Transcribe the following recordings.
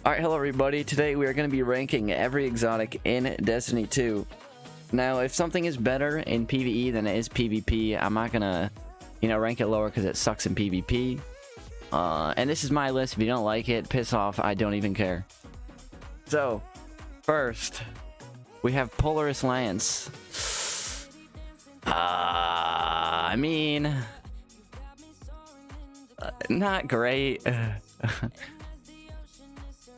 Alright, hello everybody. Today we are going to be ranking every exotic in Destiny 2. Now, if something is better in PvE than it is PvP, I'm not going to, rank it lower because it sucks in PvP. And this is my list. If you don't like it, piss off. I don't even care. So, first, we have Polaris Lance. Not great.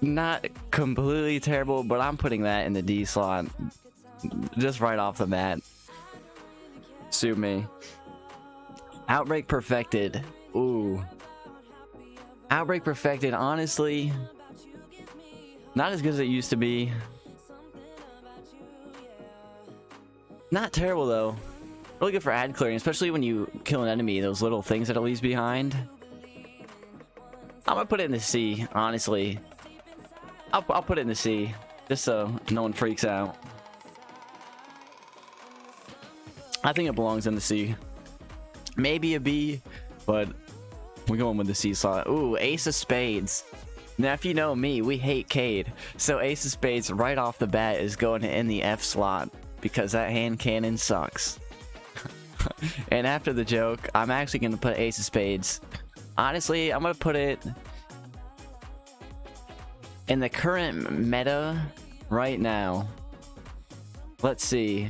Not completely terrible, but I'm putting that in the D slot. Just right off the bat. Sue me. Outbreak Perfected. Ooh. Outbreak Perfected, honestly, not as good as it used to be. Not terrible, though. Really good for ad clearing, especially when you kill an enemy, those little things that it leaves behind. I'm gonna put it in the C, honestly. I'll put it in the C, just so no one freaks out. I think it belongs in the C. Maybe a B, but we're going with the C slot. Ooh, Ace of Spades. Now, if you know me, we hate Cade. So Ace of Spades right off the bat is going in the F slot because that hand cannon sucks. And after the joke, I'm actually going to put Ace of Spades. Honestly, I'm going to put it in the current meta right now. Let's see.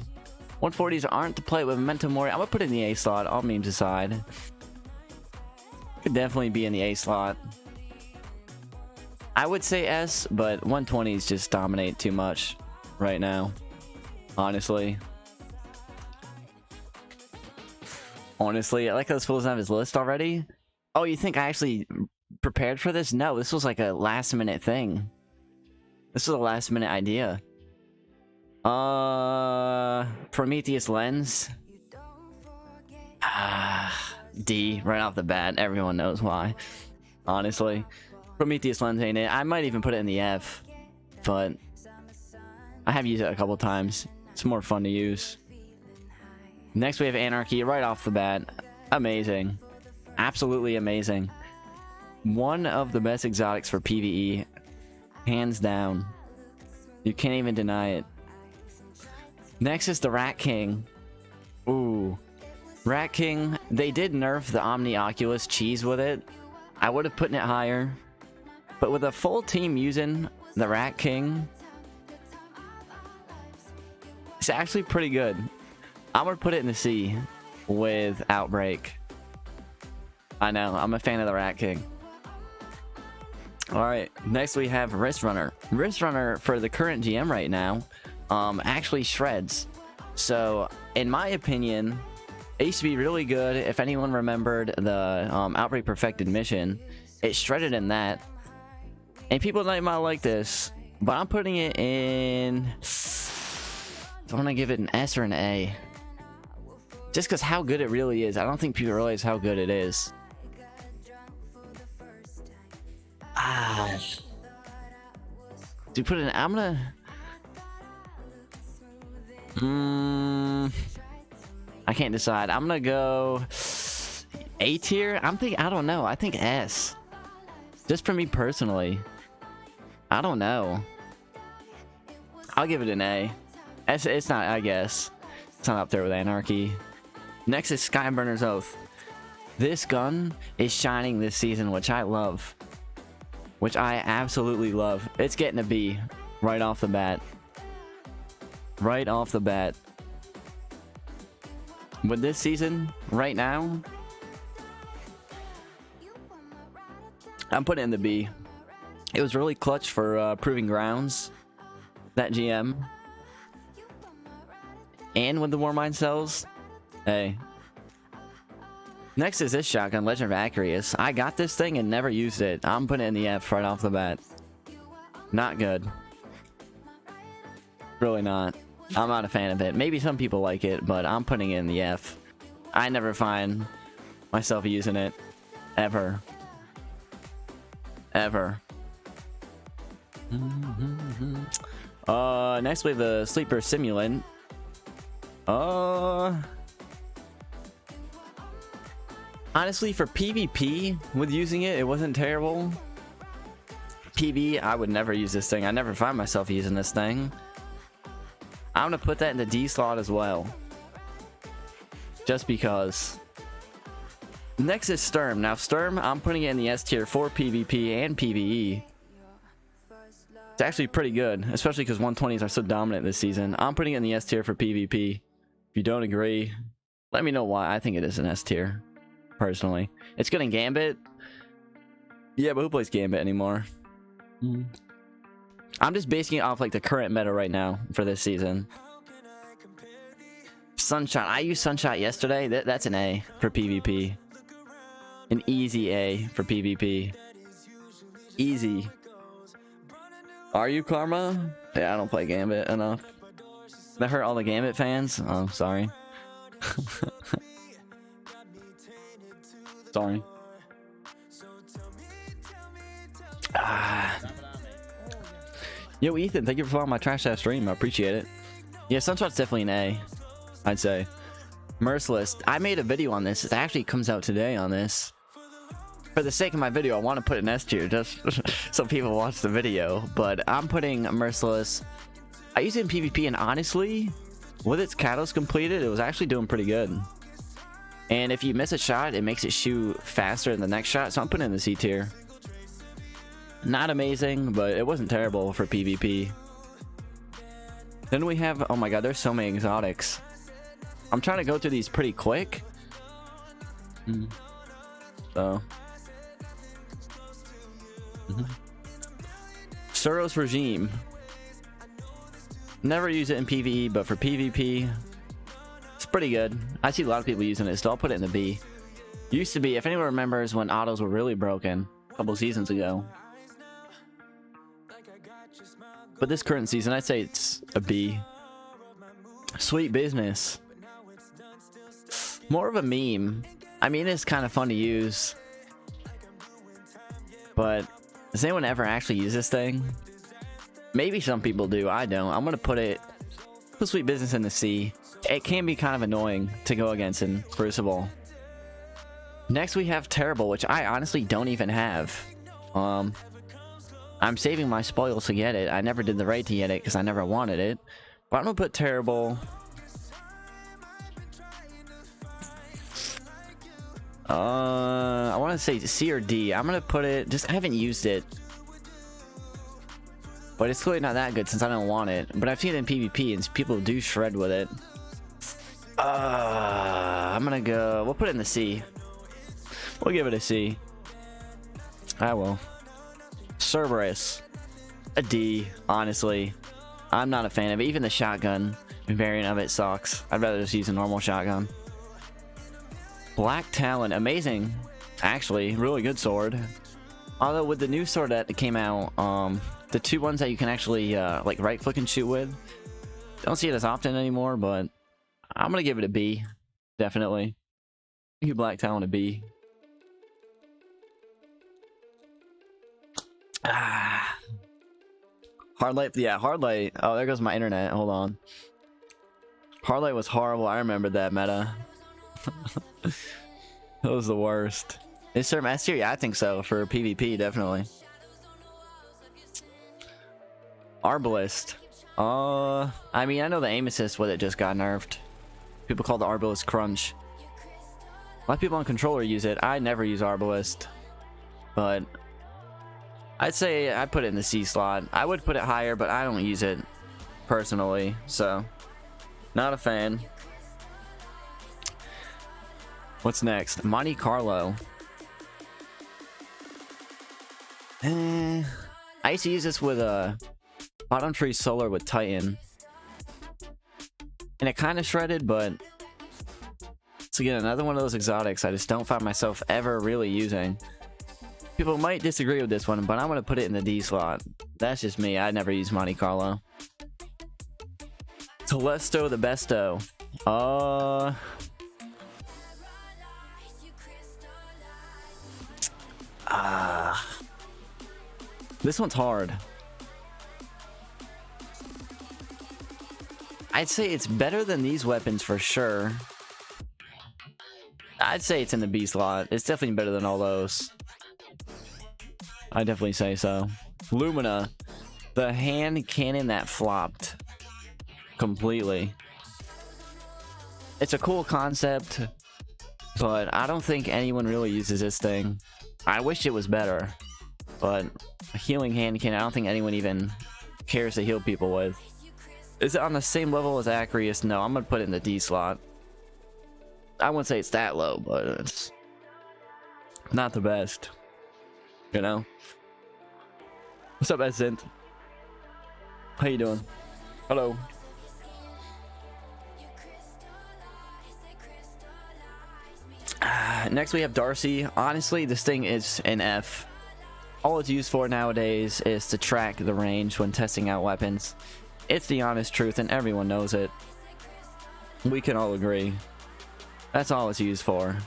140s aren't to play with Memento Mori. I'm going to put it in the A slot, all memes aside. Could definitely be in the A slot. I would say S, but 120s just dominate too much right now. Honestly, I like how this fool's on his list already. Oh, you think I actually prepared for this? No, this was like a last minute thing. This was a last minute idea. Prometheus Lens. D, right off the bat. Everyone knows why. Honestly. Prometheus Lens ain't it. I might even put it in the F. But I have used it a couple times. It's more fun to use. Next we have Anarchy, right off the bat. Amazing. Absolutely amazing. One of the best exotics for PvE. Hands down. You can't even deny it. Next is the Rat King. Ooh. Rat King, they did nerf the Omni Oculus cheese with it. I would have put it higher. But with a full team using the Rat King, it's actually pretty good. I'm gonna put it in the C with Outbreak. I know, I'm a fan of the Rat King. Alright, next we have Wrist Runner. Wrist Runner, for the current GM right now, actually shreds. So, in my opinion, it used to be really good. If anyone remembered the Outbreak Perfected mission, it shredded in that. And people might not like this, but I'm putting it in... I want to give it an S or an A. Just because how good it really is. I don't think people realize how good it is. Do you put it in... I'm gonna... I can't decide. I'm gonna go A tier. I don't know. I think S. Just for me personally. I don't know. I'll give it an A. It's not, I guess. It's not up there with Anarchy. Next is Skyburner's Oath. This gun is shining this season, which I love. Which I absolutely love. It's getting a B right off the bat. Right off the bat. With this season, right now, I'm putting it in the B. It was really clutch for Proving Grounds, that GM. And with the Warmind cells, hey. Next is this shotgun, Legend of Acarius. I got this thing and never used it. I'm putting it in the F right off the bat. Not good. Really not. I'm not a fan of it. Maybe some people like it, but I'm putting it in the F. I never find myself using it. Ever. Ever. Next we have the Sleeper Simulin. Honestly, for PvP, with using it, it wasn't terrible. PB, I would never use this thing. I never find myself using this thing. I'm gonna put that in the D slot as well. Just because. Next is Sturm. Now Sturm, I'm putting it in the S tier for PvP and PvE. It's actually pretty good, especially because 120s are so dominant this season. I'm putting it in the S tier for PvP. If you don't agree, let me know why. I think it is an S tier, personally. It's good in Gambit. Yeah, but who plays Gambit anymore? I'm just basing it off like the current meta right now for this season. Sunshot. I used Sunshot yesterday. That's an A for PvP. An easy A for PvP. Easy. Are you, Karma? Yeah, I don't play Gambit enough. That hurt all the Gambit fans? Oh, sorry. Sorry. Yo, Ethan, thank you for following my trash ass stream. I appreciate it. Yeah, Sunshot's definitely an A, I'd say. Merciless. I made a video on this. It actually comes out today on this. For the sake of my video, I want to put an S tier just so people watch the video. But I'm putting Merciless. I use it in PvP, and honestly, with its catalyst completed, it was actually doing pretty good. And if you miss a shot, it makes it shoot faster than the next shot. So I'm putting it in the C tier. Not amazing, but it wasn't terrible for PvP. Then we have, oh my god, there's so many exotics. I'm trying to go through these pretty quick. So. Soros Regime. Never use it in PvE, but for PvP, it's pretty good. I see a lot of people using it, so I'll put it in the B. Used to be, if anyone remembers when autos were really broken a couple seasons ago. But this current season, I'd say it's a B. Sweet Business. More of a meme. I mean, it's kind of fun to use. But does anyone ever actually use this thing? Maybe some people do. I don't. I'm going to put Sweet Business in the C. It can be kind of annoying to go against in Crucible. Next we have Terrible, which I honestly don't even have. I'm saving my spoils to get it. I never did the raid to get it because I never wanted it. But I'm going to put Terrible. I want to say C or D. I'm going to put it... I haven't used it. But it's clearly not that good since I don't want it. But I've seen it in PvP and people do shred with it. I'm going to go... We'll put it in the C. We'll give it a C. I will. Cerberus. A D, honestly. I'm not a fan of it. Even the shotgun variant of it sucks. I'd rather just use a normal shotgun. Black Talon. Amazing. Actually, really good sword. Although with the new sword that came out, the two ones that you can actually like right click and shoot with, don't see it as often anymore, but I'm gonna give it a B. Definitely. Give Black Talon a B. Hardlight, yeah, Hardlight. Oh, there goes my internet. Hold on. Hardlight was horrible. I remember that meta. That was the worst. Is Sturm S tier? Yeah, I think so. For PvP, definitely. Arbalist. I mean, I know the aim assist with it just got nerfed. People call the Arbalist crunch. A lot of people on controller use it. I never use Arbalist. But I'd say I'd put it in the C slot. I would put it higher, but I don't use it personally. So, not a fan. What's next? Monte Carlo. I used to use this with a bottom tree solar with Titan. And it kind of shredded, but it's again another one of those exotics I just don't find myself ever really using. People might disagree with this one, but I'm going to put it in the D slot. That's just me. I never use Monte Carlo. Telesto the Besto. This one's hard. I'd say it's better than these weapons for sure. I'd say it's in the B slot. It's definitely better than all those. I definitely say so. Lumina, the hand cannon that flopped completely. It's a cool concept, but I don't think anyone really uses this thing. I wish it was better, but a healing hand cannon, I don't think anyone even cares to heal people with. Is it on the same level as Acreus? No, I'm gonna put it in the D slot. I wouldn't say it's that low, but it's not the best, you know? What's up, Ascent? How you doing? Hello. Next we have Darcy. Honestly, this thing is an F. All it's used for nowadays is to track the range when testing out weapons. It's the honest truth and everyone knows it. We can all agree. That's all it's used for.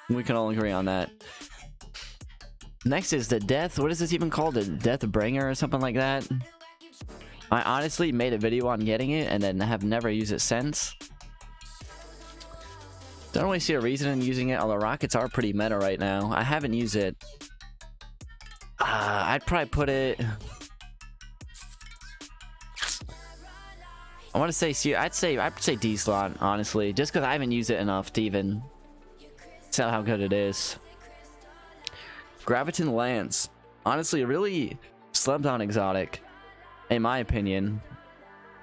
We can all agree on that. Next is the Death. What is this even called? The Death Bringer or something like that? I honestly made a video on getting it and then have never used it since. Don't really see a reason in using it, although rockets are pretty meta right now. I haven't used it. I'd probably put it... I want to say, I'd say D slot, honestly, just because I haven't used it enough to even tell how good it is. Graviton Lance, honestly, a really slept on exotic, in my opinion.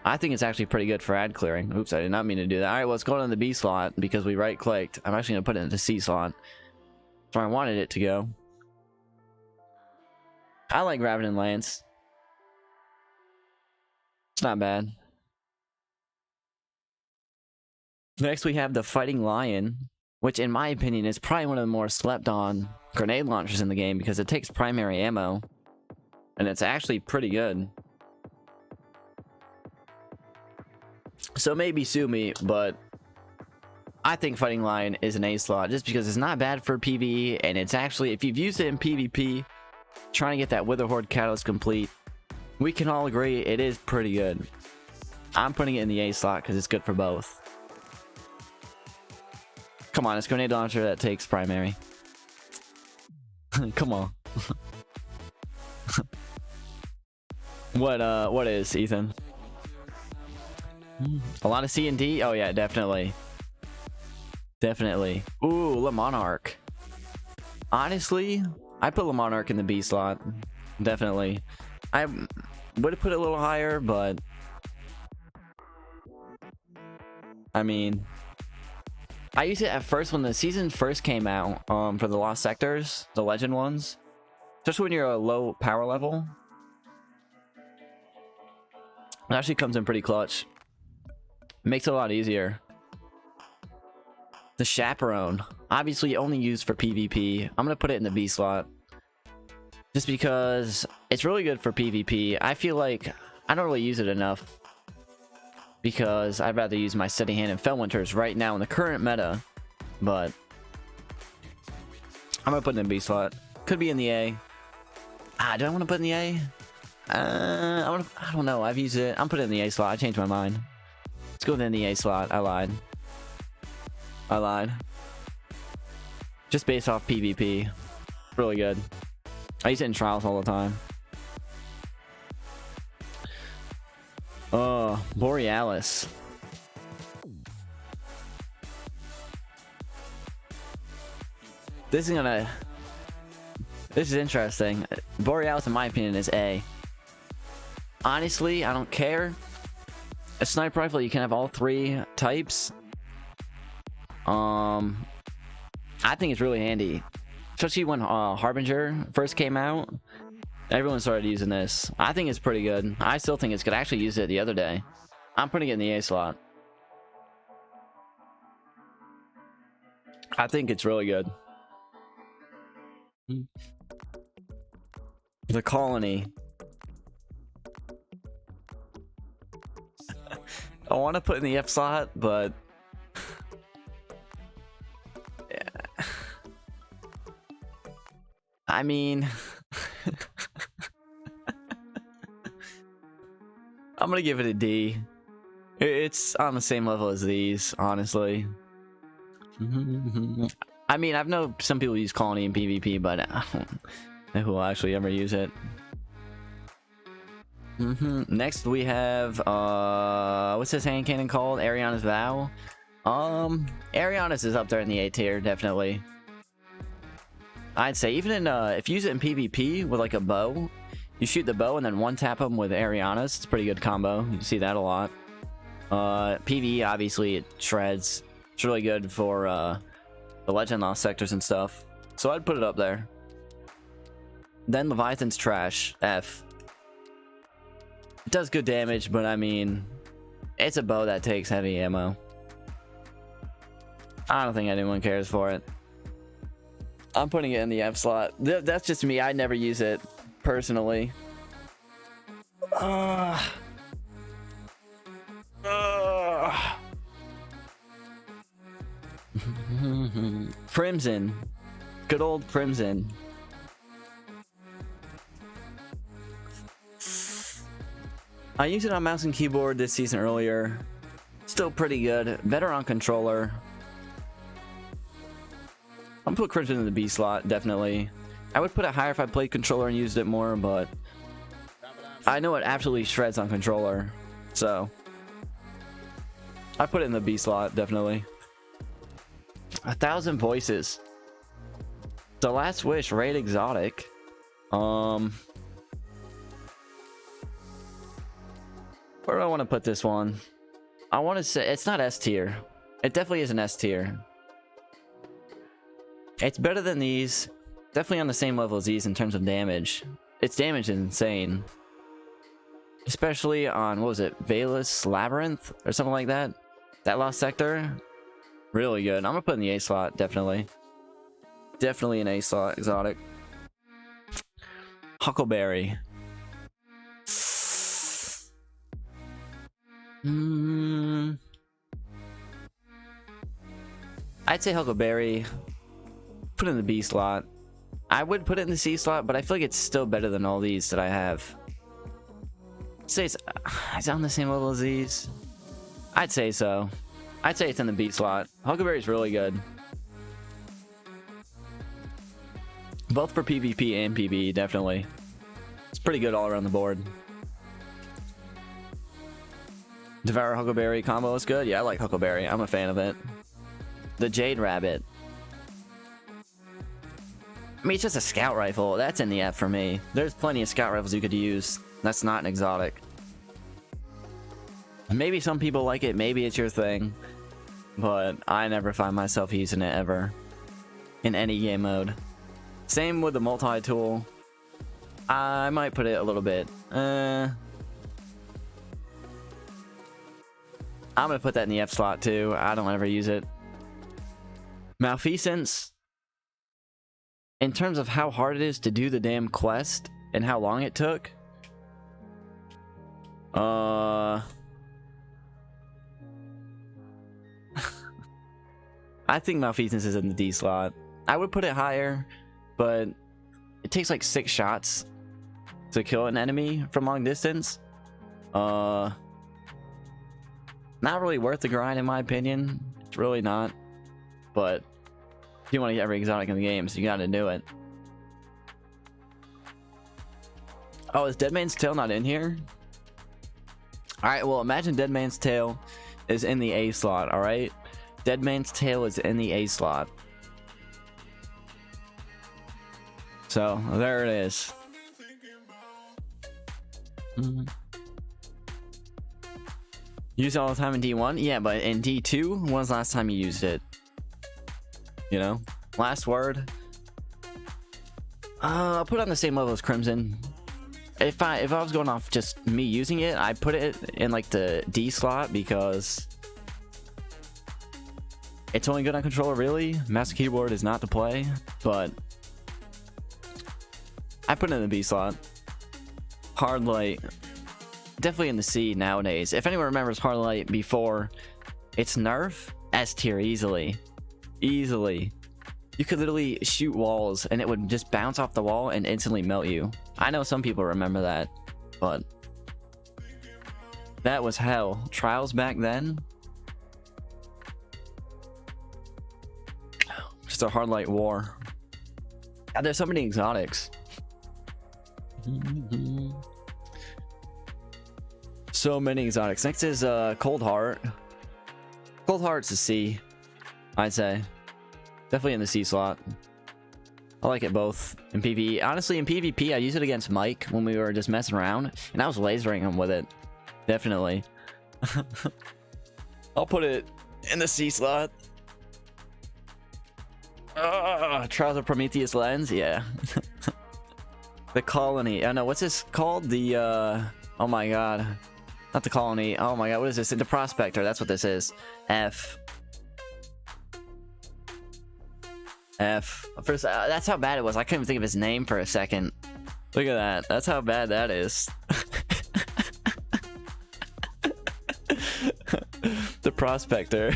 I think it's actually pretty good for ad clearing. Oops, I did not mean to do that. All right, well, let's go in the B slot because we right clicked. I'm actually gonna put it in the C slot. That's where I wanted it to go. I like Graviton Lance. It's not bad. Next, we have the Fighting Lion, which in my opinion is probably one of the more slept on grenade launchers in the game because it takes primary ammo. And it's actually pretty good. So maybe sue me, but I think Fighting Lion is an A slot just because it's not bad for PvE, and it's actually, if you've used it in PvP, trying to get that Witherhoard Catalyst complete, we can all agree it is pretty good. I'm putting it in the A slot because it's good for both. Come on, it's a grenade launcher that takes primary. Come on. What is, Ethan? A lot of C and D? Oh yeah, definitely. Definitely. Ooh, Le Monarch. Honestly, I put Le Monarch in the B slot. Definitely. I would have put it a little higher, but I mean, I used it at first when the season first came out, for the Lost Sectors, the Legend ones. Especially when you're a low power level. It actually comes in pretty clutch. Makes it a lot easier. The Chaperone, obviously only used for PvP. I'm gonna put it in the B slot just because it's really good for PvP. I feel like I don't really use it enough because I'd rather use my Steady Hand and Fellwinters right now in the current meta, but I'm gonna put it in the B slot. Could be in the A. Do I want to put it in the A? I don't know. I've used it. I'm putting it in the A slot. I changed my mind. Let's go in the A slot. I lied. Just based off PvP. Really good. I use it in trials all the time. Borealis. This is interesting. Borealis, in my opinion, is A. Honestly, I don't care. A sniper rifle, you can have all three types. I think it's really handy, especially when Harbinger first came out. Everyone started using this. I think it's pretty good. I still think it's good. I actually used it the other day. I'm putting it in the A slot. I think it's really good. The Colony. I want to put in the F slot, but yeah. I mean, I'm gonna give it a D. It's on the same level as these, honestly. I mean, I've known some people use Colony in PvP, but I don't know who will actually ever use it. Next we have what's this hand cannon called? Ariana's Vow. Ariana's is up there in the A tier, definitely. I'd say even in if you use it in PvP with like a bow, you shoot the bow and then one tap them with Ariana's. It's a pretty good combo. You see that a lot. PvE obviously it shreds. It's really good for the Legend Lost sectors and stuff. So I'd put it up there. Then Leviathan's trash. F. It does good damage, but I mean, it's a bow that takes heavy ammo. I don't think anyone cares for it. I'm putting it in the F slot. That's just me. I never use it personally. Crimson. Good old Crimson. I used it on mouse and keyboard this season earlier. Still pretty good. Better on controller. I'm gonna put Crimson in the B slot, definitely. I would put it higher if I played controller and used it more, but I know it absolutely shreds on controller, so I put it in the B slot, definitely. 1,000 Voices. The Last Wish, raid exotic. Where do I want to put this one? I want to say it's not S tier. It definitely is an S tier. It's better than these. Definitely on the same level as these in terms of damage. Its damage is insane. Especially on, what was it? Valus Labyrinth? Or something like that? That lost sector? Really good. I'm gonna put in the A slot, definitely. Definitely an A slot exotic. Huckleberry. I'd say Huckleberry. Put it in the B slot. I would put it in the C slot, but I feel like it's still better than all these that I have. I'd say it's on the same level as these. I'd say so. I'd say it's in the B slot. Huckleberry's really good. Both for PvP and PvE, definitely. It's pretty good all around the board. Devour Huckleberry combo is good. Yeah, I like Huckleberry. I'm a fan of it. The Jade Rabbit. I mean, it's just a scout rifle. That's in the F for me. There's plenty of scout rifles you could use. That's not an exotic. Maybe some people like it. Maybe it's your thing. But I never find myself using it ever. In any game mode. Same with the multi-tool. I might put it a little bit. I'm gonna put that in the F slot too. I don't ever use it. Malfeasance. In terms of how hard it is to do the damn quest and how long it took. I think Malfeasance is in the D slot. I would put it higher, but it takes like 6 shots to kill an enemy from long distance. Not really worth the grind in my opinion. It's really not. But if you want to get every exotic in the games, you gotta do it. Oh, is Dead Man's Tail not in here? Alright, well imagine Dead Man's Tail is in the A slot, alright? Dead Man's Tail is in the A slot. So, there it is. Use it all the time in D1? Yeah, but in D2, when was the last time you used it? You know? Last word. I'll put it on the same level as Crimson. If I was going off just me using it, I'd put it in like the D slot because it's only good on controller, really. Mouse and keyboard is not to play, but I put it in the B slot. Hard light. Definitely in the C nowadays. If anyone remembers hard light before its nerf, S tier easily. Easily. You could literally shoot walls and it would just bounce off the wall and instantly melt you. I know some people remember that, but that was hell. Trials back then? Just a hard light war. God, there's so many exotics. So many exotics. Next is Cold Heart. Cold Heart's a C, I'd say. Definitely in the C slot. I like it both in PvE. Honestly, in PvP, I use it against Mike when we were just messing around, and I was lasering him with it. Definitely. I'll put it in the C slot. Trials of Prometheus Lens, yeah. The Colony. Oh no, what's this called? The oh my god. Not the Colony. Oh my god, what is this? The Prospector, that's what this is. F. First, that's how bad it was. I couldn't even think of his name for a second. Look at that. That's how bad that is. The Prospector.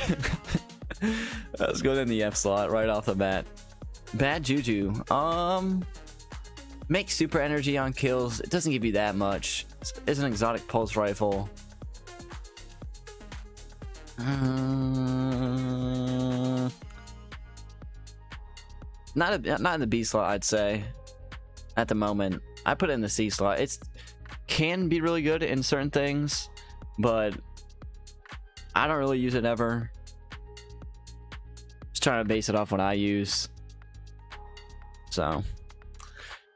Let's go in the F slot right off the bat. Bad Juju. Make super energy on kills. It doesn't give you that much. It's an exotic pulse rifle. Not in the B slot, I'd say. At the moment, I put it in the C slot. It can be really good in certain things, but I don't really use it ever. Just trying to base it off what I use, so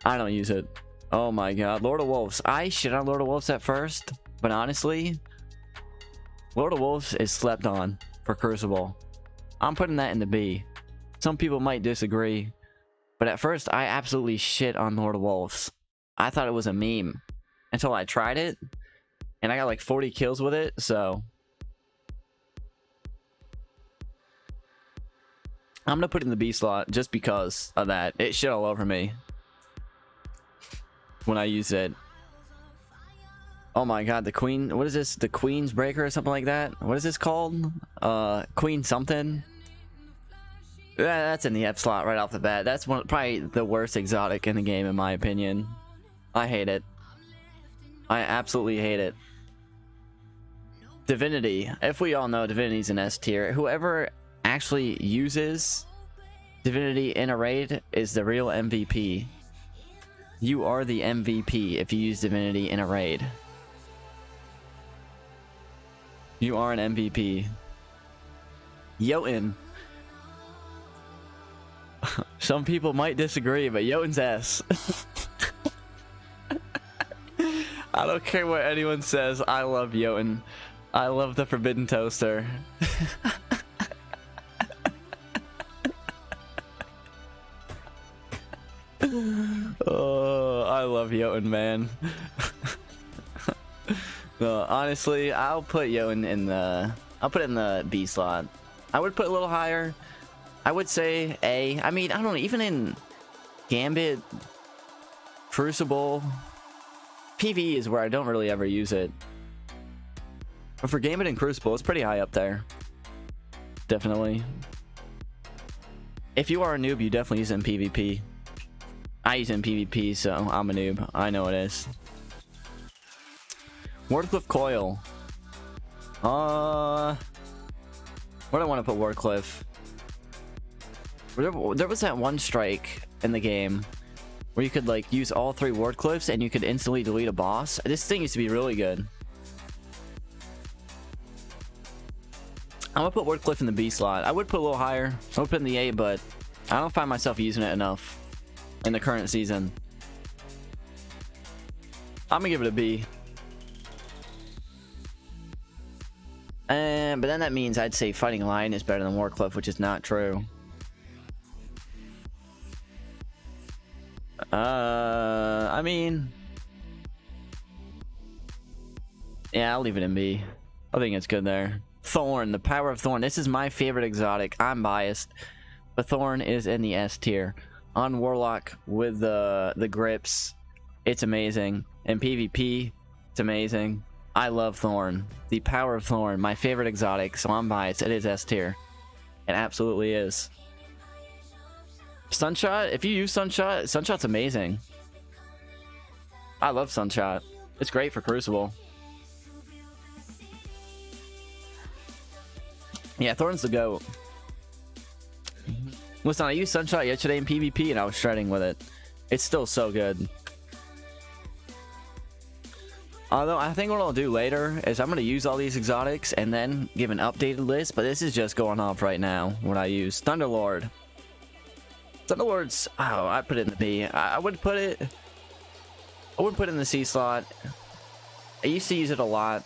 I don't use it. Oh my god, Lord of Wolves. I shit on Lord of Wolves at first, but honestly, Lord of Wolves is slept on for Crucible. I'm putting that in the B. Some people might disagree, but at first I absolutely shit on Lord of Wolves. I thought it was a meme until I tried it, and I got like 40 kills with it, so I'm gonna put it in the B slot just because of that. It shit all over me when I use it. Oh my god, the Queen, what is this? The Queen's Breaker or something like that? What is this called? Queen something? Yeah, that's in the F slot right off the bat. That's probably the worst exotic in the game, in my opinion. I hate it. I absolutely hate it. Divinity. If we all know, Divinity's an S tier. Whoever actually uses Divinity in a raid is the real MVP. You are the MVP if you use Divinity in a raid. You are an MVP. Jotun. Some people might disagree, but Jotun's S. I don't care what anyone says. I love Jotun. I love the Forbidden Toaster. Oh, I love Jotun, man. No, honestly, I'll put Jotun in the... I'll put it in the B slot. I would put it a little higher. I would say A. I mean, I don't know, even in Gambit, Crucible, PvE is where I don't really ever use it. But for Gambit and Crucible, it's pretty high up there. Definitely. If you are a noob, you definitely use it in PvP. I use it in PvP, so I'm a noob. I know it is. Wardcliff Coil. Where do I want to put Wardcliff? There was that one strike in the game where you could like use all 3 Wardcliffs and you could instantly delete a boss. This thing used to be really good. I'm gonna put Wardcliff in the B slot. I would put a little higher. I would put it in the A, but I don't find myself using it enough in the current season. I'm gonna give it a B. But then that means I'd say Fighting Lion is better than Wardcliff, which is not true. I mean, yeah, I'll leave it in B. I think it's good there. Thorn, the power of Thorn. This is my favorite exotic. I'm biased, but Thorn is in the S tier. On Warlock with the grips, it's amazing. In PvP, it's amazing. I love Thorn. The power of Thorn, my favorite exotic, so I'm biased. It is S tier. It absolutely is. Sunshot, if you use Sunshot, Sunshot's amazing. I love Sunshot. It's great for Crucible. Yeah, Thorn's the GOAT. Listen, I used Sunshot yesterday in PvP and I was shredding with it. It's still so good. Although I think what I'll do later is I'm going to use all these exotics and then give an updated list, but this is just going off right now what I use. Thunderlord. Thunderlord's, oh, I'd put it in the B. I wouldn't put it in the C slot. I used to use it a lot.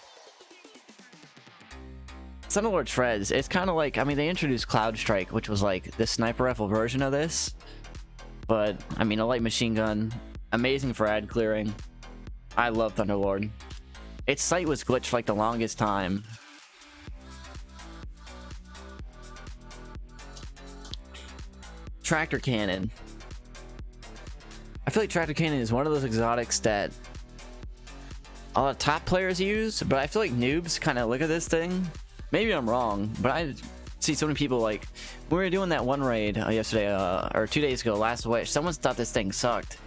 Thunderlord shreds. It's kind of like, I mean, they introduced Cloud Strike, which was like the sniper rifle version of this. But, I mean, a light machine gun. Amazing for ad clearing. I love Thunderlord. Its sight was glitched for like the longest time. Tractor Cannon. I feel like Tractor Cannon is one of those exotics that a lot of top players use, but I feel like noobs kind of look at this thing. Maybe I'm wrong, but I see so many people like, when we were doing that one raid yesterday, or 2 days ago, Last Wish, someone thought this thing sucked.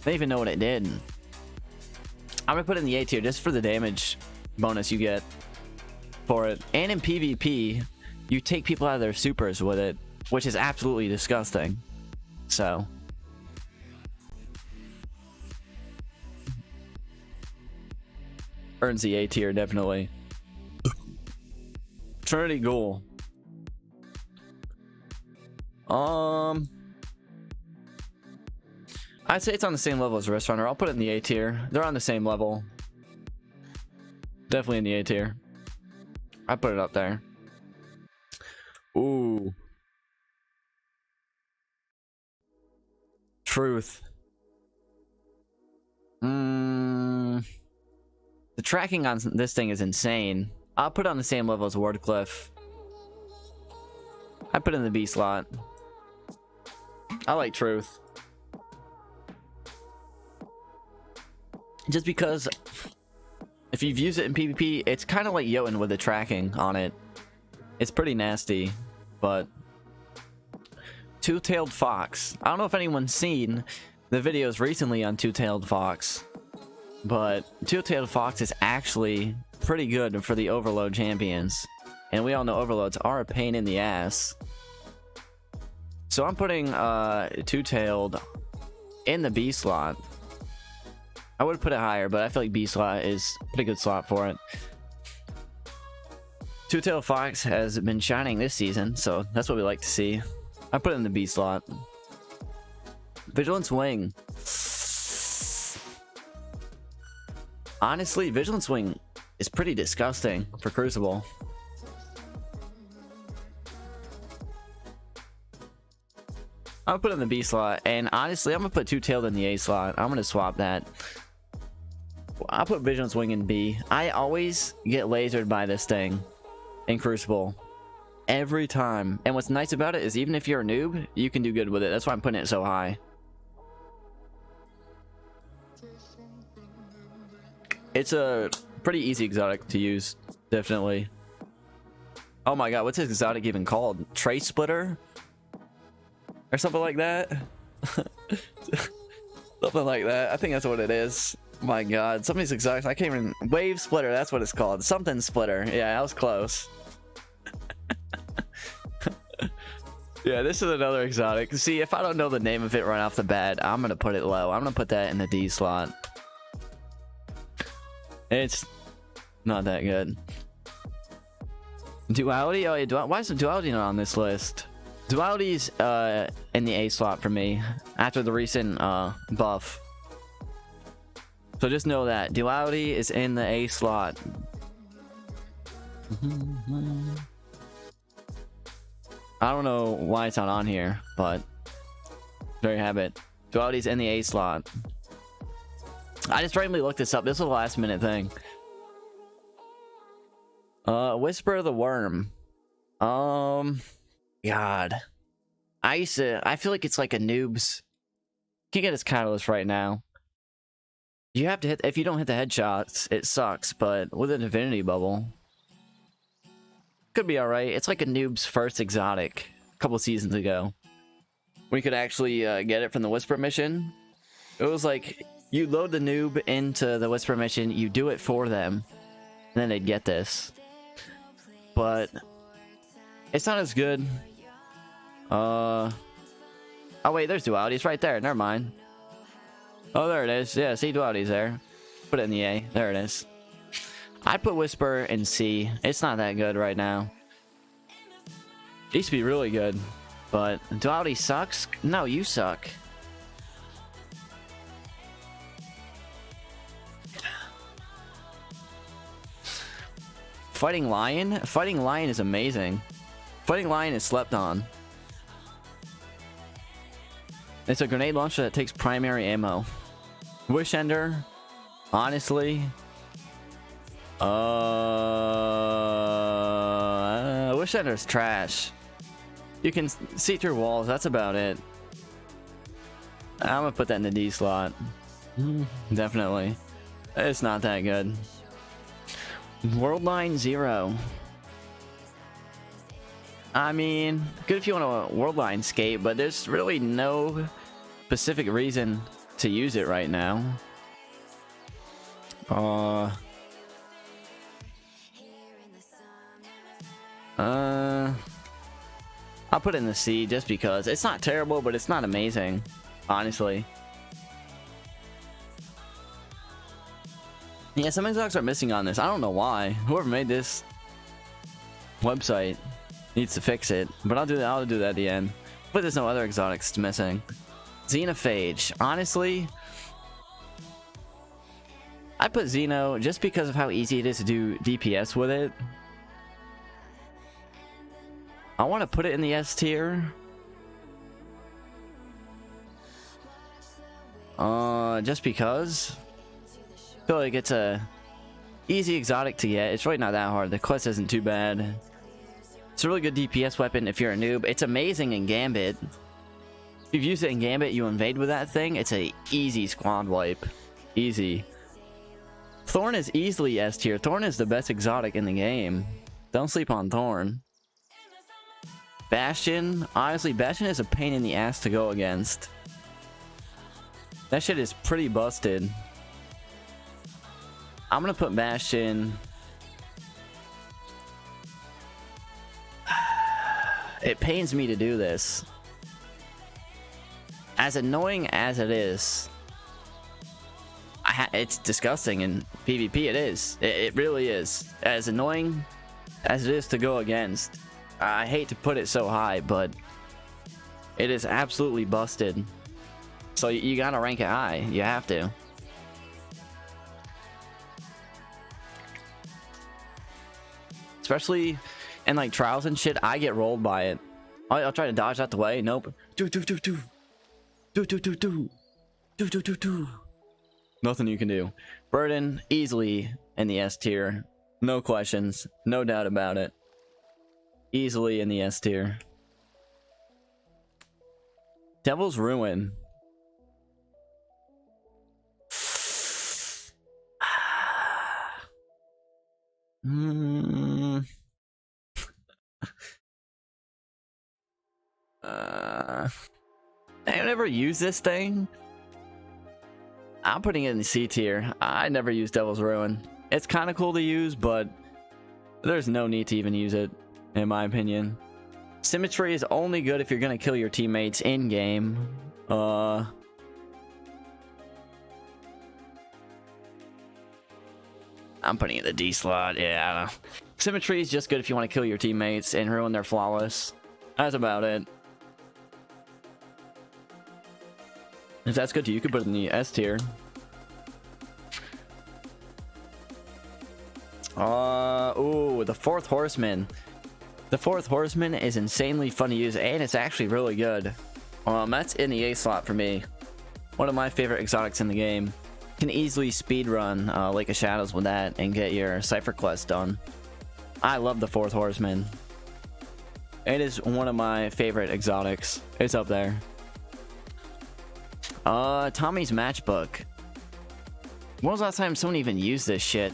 They didn't even know what it did. I'm gonna put it in the A tier just for the damage bonus you get for it. And in PvP, you take people out of their supers with it, which is absolutely disgusting. So earns the A tier, definitely. Trinity Ghoul. I'd say it's on the same level as Wrist Runner. I'll put it in the A tier. They're on the same level. Definitely in the A tier. I put it up there. Ooh. Truth. The tracking on this thing is insane. I'll put it on the same level as Wardcliff. I put it in the B slot. I like Truth. Just because if you've used it in PvP, it's kind of like Jotun with the tracking on it. It's pretty nasty, but Two-Tailed Fox. I don't know if anyone's seen the videos recently on Two-Tailed Fox, but Two-Tailed Fox is actually pretty good for the Overload champions. And we all know Overloads are a pain in the ass. So I'm putting Two-Tailed in the B slot. I would put it higher, but I feel like B slot is a pretty good slot for it. Two-Tailed Fox has been shining this season, so that's what we like to see. I put it in the B slot. Vigilance Wing. Honestly, Vigilance Wing is pretty disgusting for Crucible. I'm gonna put it in the B slot, and honestly, I'm gonna put Two-Tailed in the A slot. I'm gonna swap that. I'll put Vigilance Wing in B. I always get lasered by this thing in Crucible. Every time. And what's nice about it is even if you're a noob, you can do good with it. That's why I'm putting it so high. It's a pretty easy exotic to use, definitely. Oh my god, what's this exotic even called? Trace Splitter? Or something like that? Something like that. I think that's what it is. My god, some of these exotics, I can't even... Wave Splitter, that's what it's called. Something Splitter. Yeah, I was close. Yeah, this is another exotic. See, if I don't know the name of it right off the bat, I'm gonna put it low. I'm gonna put that in the D slot. It's not that good. Duality? Oh yeah, why isn't Duality not on this list? Duality's in the A slot for me after the recent buff. So just know that Duality is in the A slot. I don't know why it's not on here, but there you have it. Duality's in the A slot. I just randomly looked this up. This was a last minute thing. Whisper of the Worm. God. I feel like it's like a noob's. Can't get his catalyst right now. You have to hit, if you don't hit the headshots, it sucks, but with a Divinity bubble, could be alright. It's like a noob's first exotic a couple seasons ago. We could actually get it from the Whisper mission. It was like, you load the noob into the Whisper mission, you do it for them, and then they'd get this. But it's not as good. Oh wait, there's dualities right there. Never mind. Oh, there it is. Yeah, see, dualities there. Put it in the A. There it is. I'd put Whisper in C. It's not that good right now. It used to be really good, but duality sucks. No, you suck. Fighting Lion? Fighting Lion is amazing. Fighting Lion is slept on. It's a grenade launcher that takes primary ammo. Wish Ender, honestly. Wish Ender's trash. You can see through walls, that's about it. I'm gonna put that in the D slot. Definitely. It's not that good. World Line 0. I mean, good if you want a World Line skate, but there's really no specific reason to use it right now. I'll put it in the C just because it's not terrible, but it's not amazing, honestly. Yeah, some exotics are missing on this. I don't know why. Whoever made this website needs to fix it, but I'll do that. I'll do that at the end. But there's no other exotics missing. Xenophage. Honestly, I put Xeno just because of how easy it is to do DPS with it. I want to put it in the S tier. Just because I feel like it's a easy exotic to get. It's really not that hard. The quest isn't too bad. It's a really good DPS weapon if you're a noob. It's amazing in Gambit. If you've used it in Gambit, you invade with that thing. It's a easy squad wipe. Easy. Thorn is easily S tier. Thorn is the best exotic in the game. Don't sleep on Thorn. Bastion. Honestly, Bastion is a pain in the ass to go against. That shit is pretty busted. I'm gonna put Bastion. It pains me to do this. As annoying as it is, it's disgusting in PvP. It is. It really is. As annoying as it is to go against, I hate to put it so high, but it is absolutely busted. So you gotta rank it high. You have to. Especially in like trials and shit, I get rolled by it. I'll try to dodge out the way. Nope. Nothing you can do. Burden easily in the S tier. No questions. No doubt about it. Easily in the S tier. Devil's Ruin. I never use this thing. I'm putting it in the C tier. I never use Devil's Ruin. It's kind of cool to use, but there's no need to even use it, in my opinion. Symmetry is only good if you're gonna kill your teammates in game. I'm putting it in the D slot. Yeah, I don't know. Symmetry is just good if you want to kill your teammates and ruin their flawless. That's about it. If that's good to you, could put it in the S tier. Ooh, the Fourth Horseman. The Fourth Horseman is insanely fun to use, and it's actually really good. That's in the A slot for me. One of my favorite exotics in the game. Can easily speedrun Lake of Shadows with that and get your Cypher quest done. I love the Fourth Horseman. It is one of my favorite exotics. It's up there. Tommy's Matchbook. When was the last time someone even used this shit?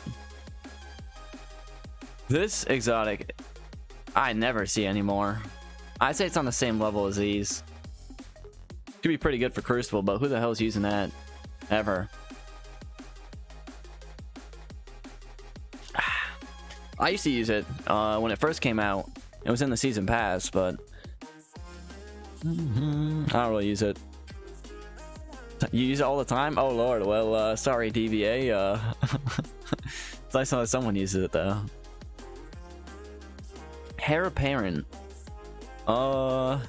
This exotic, I never see anymore. I'd say it's on the same level as these. Could be pretty good for Crucible, but who the hell's using that ever? I used to use it when it first came out. It was in the season pass, but I don't really use it. You use it all the time? Oh lord, well, sorry DVA, it's nice to know someone uses it though. Heir Apparent. I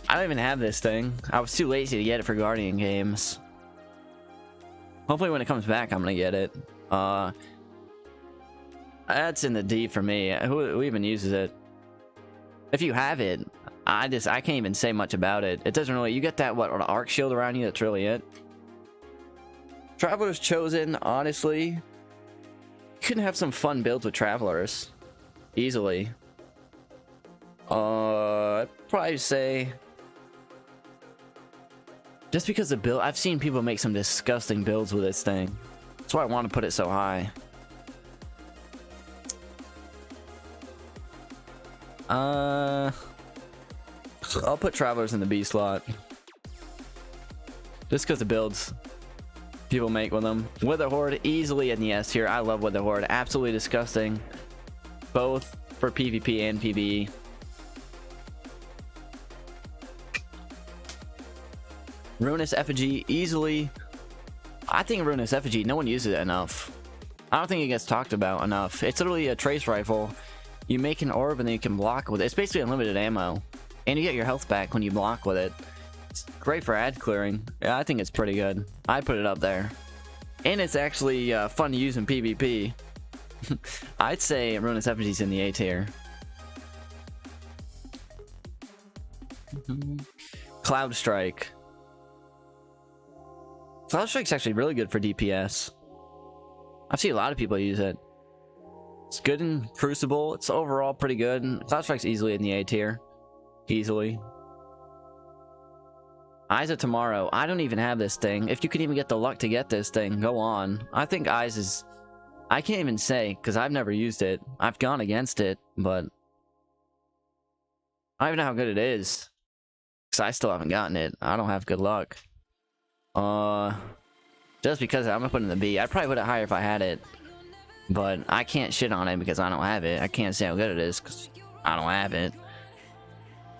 don't even have this thing. I was too lazy to get it for Guardian games. Hopefully when it comes back, I'm gonna get it. That's in the D for me. Who even uses it? If you have it, I can't even say much about it. It doesn't really, you get that, what, an arc shield around you, that's really it. Traveler's Chosen, honestly, you can have some fun builds with Travelers. Easily. I'd probably say, just because the build, I've seen people make some disgusting builds with this thing. That's why I want to put it so high. I'll put Travelers in the B slot. Just because the builds people make with them. Wither Horde, easily in the S tier. I love Wither Horde. Absolutely disgusting. Both for PvP and PvE. Ruinous Effigy, easily. I think Ruinous Effigy, no one uses it enough. I don't think it gets talked about enough. It's literally a trace rifle. You make an orb and then you can block with it. It's basically unlimited ammo. And you get your health back when you block with it. It's great for ad clearing. Yeah, I think it's pretty good. I put it up there. And it's actually fun to use in PvP. I'd say Ruinous Effigy's in the A tier. Cloud Strike. Cloud Strike's actually really good for DPS. I've seen a lot of people use it. It's good in Crucible. It's overall pretty good. Cloud Strike's easily in the A tier. Easily. Eyes of Tomorrow. I don't even have this thing. If you can even get the luck to get this thing, go on. I think Eyes is... I can't even say, because I've never used it. I've gone against it, but... I don't even know how good it is. Because I still haven't gotten it. I don't have good luck. Just because I'm gonna put it in the B. I'd probably put it higher if I had it. But I can't shit on it because I don't have it. I can't say how good it is because I don't have it.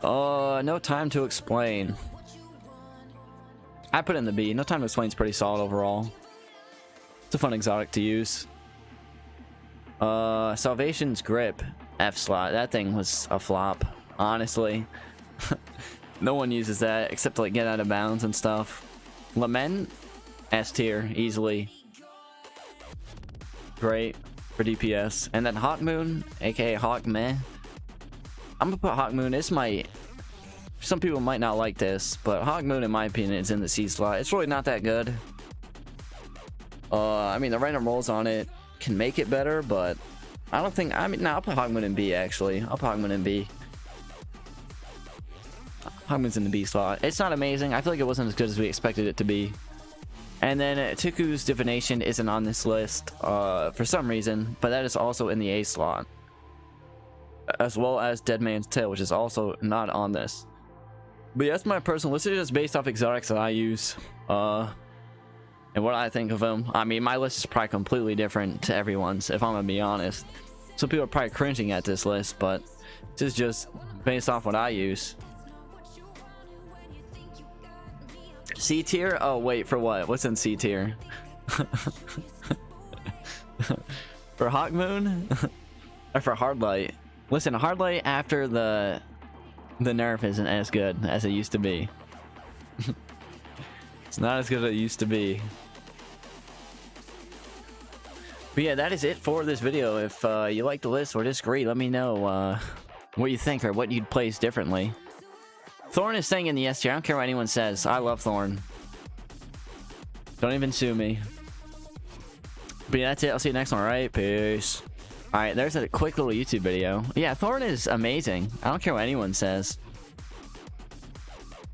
No Time to Explain. I put it in the B. No Time to Explain is pretty solid overall. It's a fun exotic to use. Salvation's Grip. F slot. That thing was a flop. Honestly. No one uses that except to like get out of bounds and stuff. Lament. S tier. Easily. Great for DPS. And then Hawkmoon, aka Hawkmeh. I'm gonna put Hawkmoon. It's my... Some people might not like this, but Hawkmoon, in my opinion, is in the C slot. It's really not that good. I mean, the random rolls on it can make it better, but I don't think... I mean, no, I'll put Hawkmoon in B, actually. I'll put Hawkmoon in B. Hawkmoon's in the B slot. It's not amazing. I feel like it wasn't as good as we expected it to be. And then Tuku's Divination isn't on this list for some reason, but that is also in the A slot. As well as Dead Man's Tale, which is also not on this. But yeah, that's my personal list. It's just based off exotics that I use. And what I think of them. I mean, my list is probably completely different to everyone's, if I'm gonna be honest. Some people are probably cringing at this list, but this is just based off what I use. C tier? Oh wait, for what? What's in C tier? For Hawkmoon? Or for Hardlight? Listen, Hardlight after the nerf isn't as good as it used to be. It's not as good as it used to be. But yeah, that is it for this video. If you like the list or disagree, let me know what you think or what you'd place differently. Thorn is staying in the S tier. I don't care what anyone says. I love Thorn. Don't even sue me. But yeah, that's it. I'll see you next one. Alright, peace. Alright, there's a quick little YouTube video. Yeah, Thorn is amazing. I don't care what anyone says.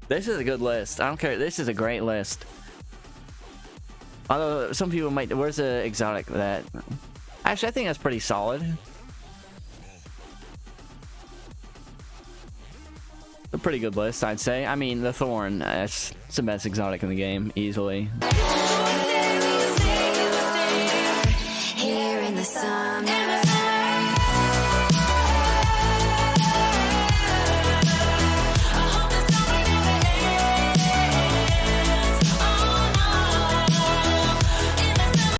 This is a good list. I don't care. This is a great list. Although some people might... Where's the exotic that... Actually, I think that's pretty solid. A pretty good list, I'd say. I mean, the Thorn, it's the best exotic in the game, easily. Here in the sun.